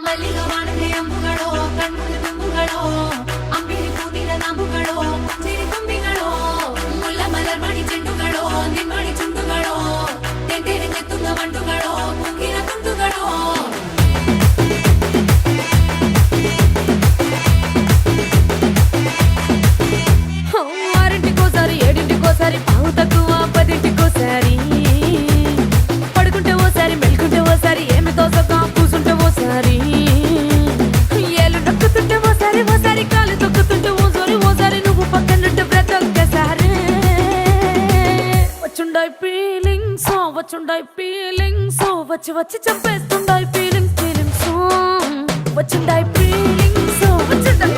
ಮಲ್ಲಿಗ ವಾಣದೆ ಅಂಬುಗಳೋ ಕಣ್ಮುಳ ತುಂಬುಗಳೋ ಅಂಬಿಳಿ ಕೂದಿನ ನಾಂಬುಗಳೋ ಚಿರಿ ತುಂಬಿಗಳೋ ಮುಲ್ಲ ಮಲರ್ ಮಣಿ ಚೆಂಡುಗಳೋ ನಿಮ್ಮಣಿ ಚುಂಡುಗಳೋ ತೆಂಟೆರೆ ಚೆತ್ತುಂಗ ಮಂಟುಗಳೋ ಮುಂಗಿನ ತುಂಡುಗಳೋ ఆరింటికోసారి ఏడింటికోసారి పావు తక్కువ పదింటికోసారి పడుకుంటే ఓసారి మెలుకుంటే ఓసారి ఏమి తోసక కూసుంటే ఓసారి ఏలు నొక్కుతుంటే ఓసారి ఓసారి కాలు తొక్కుతుంటే ఓసారి నువ్వు పక్కనుంటే బ్రతొక్కసారి వచ్చుండాయి ఫీలింగ్స్ వచ్చి వచ్చి చంపేస్తుండాయి ఫీలింగ్స్ వచ్చిండాయి ఫీలింగ్స్ వచ్చిండాయి